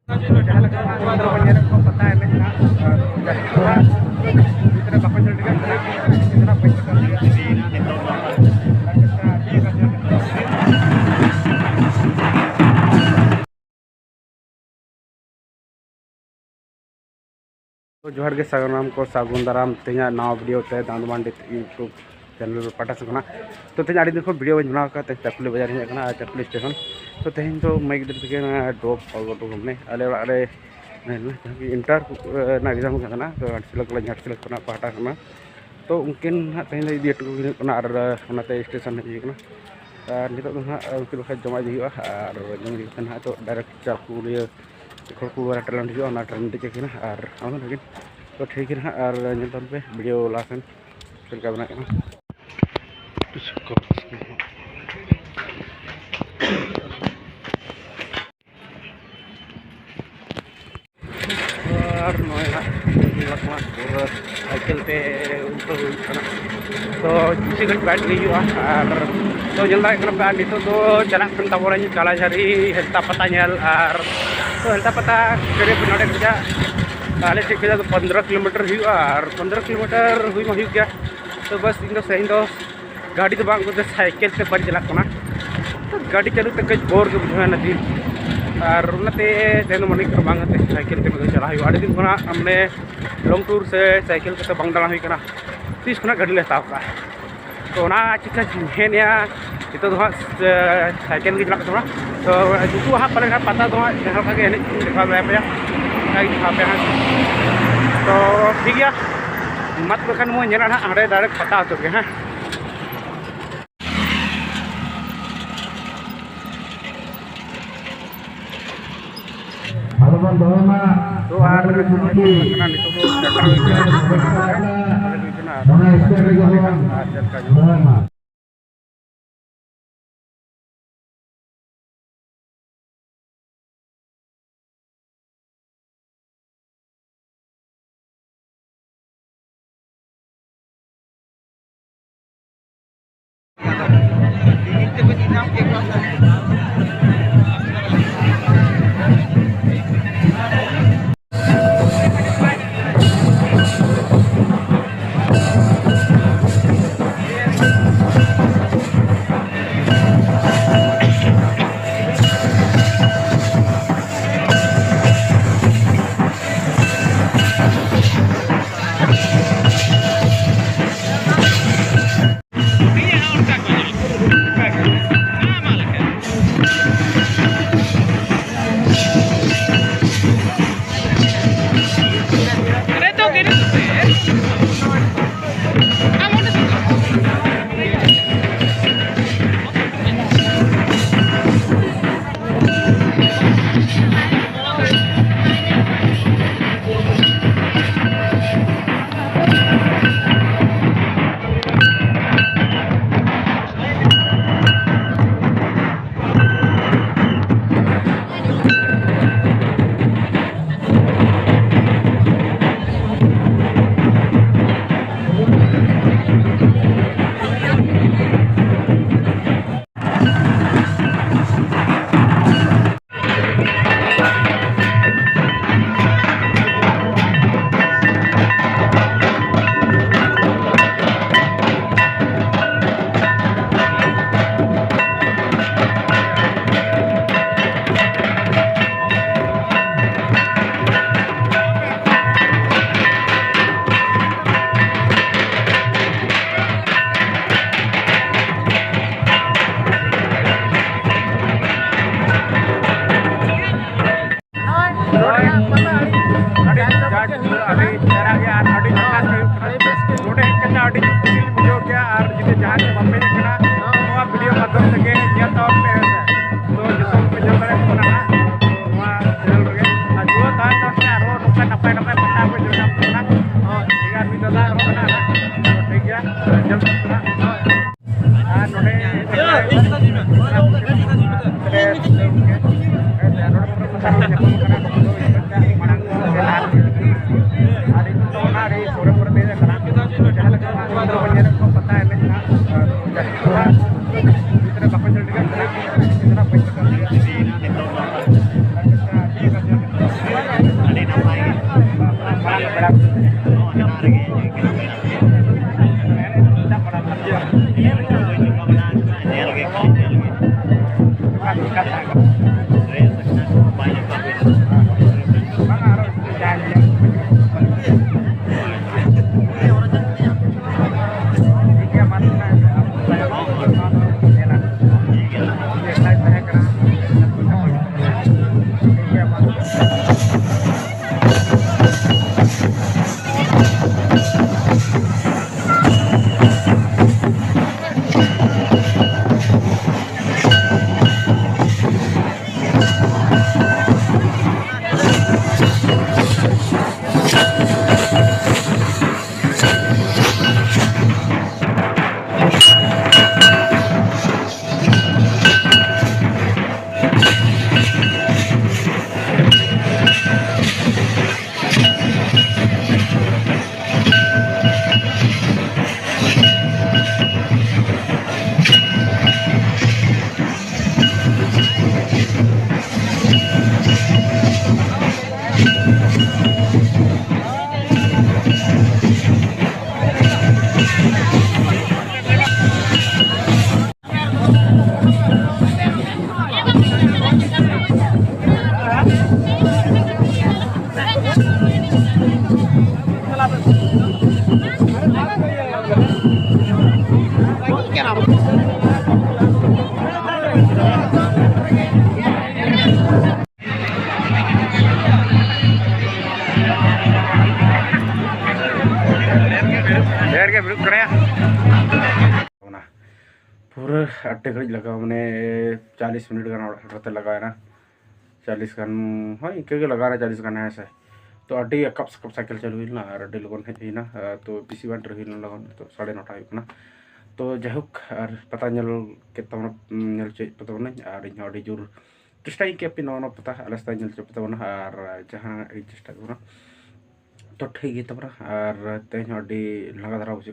तो जोहार के सागनाम को सागुन दाराम तेना नवा वीडियो ते दांद मांडी यूट्यूब चैनल पाटा से तो तेज आड़ी दिन को वीडियो बनाव का चकली बाजार हेजना चकली स्टेशन तो तेज तो मैं गिद्रे डॉप ऑटो हमने आले अरे इंटर एग्जाम तो घाटसिलक पाटा तो उनकिन तेज इदी और स्टेशन हजना और नित उनकिन बखा जमा हुआ और जम ना तो डायरेक्ट चाकुलिया खड़कुआ ट्रेन हजना ट्रेन देखेना और लगे तो ठीक है और पे वीडियो लासन चलका बना और साइकिल पे तो किसी घड़ी बैठ गई और तो जल्दा नित तो चला तबोरा चला झरी हेल्ता पता और तो हेल्ता पता करे नोड़े खजा आले से खजा तो 15 किलोमीटर और 15 किलोमीटर हुई में गया तो बस इन सही दो गाड़ी तो बांग साइकिल से बन चला तो गाड़ी चालू तक कई बोर के बुझा ना दिन और तेन मन बांगते साइकिल के चला अड़ी दिन खुना हमने लॉन्ग टूर से साइकिल से बांग दाड़ा हुई तीस खुना गाड़ी ले हत्या तो चिका हेना नित तो साइकिल के चलना तो जुटू हाँ पाले पता तो जहाँ एने देखा बड़ा पे देखा पे तो ठीक है मत बखान मुझे हाँ डायरेक्ट पता तो के हाँ तो पूरा 8 घड़ी लगा मैंने 40 मिनट का लगाया ना 40 का हाँ इनके लगा रहा 40 का है ऐसा तो अड्डी कब साइकिल चलू ना और अड्डी लगन हेना तो बीसी बान रही लगन तो 9:30 ना तो जाहुक और पता के चे पता और इन अड्डी जोर चेष्टा के पे नवा पता अलस्ता चे पता और जहाँ चेष्टा तो ठीक है तब और तेज अड्डी लगा धरा बुझे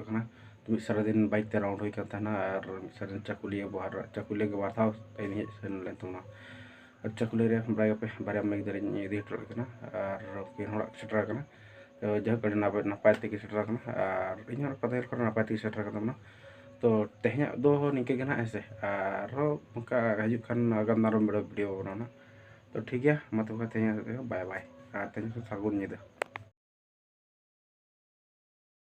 तो सारा दिन बाइक ते राउंड होई करता और सारा दिन चाकुलिया के बार था तेज सेन लेन तमना और चाकुलिया रे ब्राय पे बारे में इधर इदी हटल कना और किन हड़ा सेटर कना तो जहाँ कड़ी नपाय ते सेटर कना और इन पता कर नपाय ते सेटर कना तो तेज दो निके गना ऐसे और उनका हजू खान अगर नारो वीडियो बनाना तो ठीक है मतलब तेज बाय बाय और तेज सागुन निदा।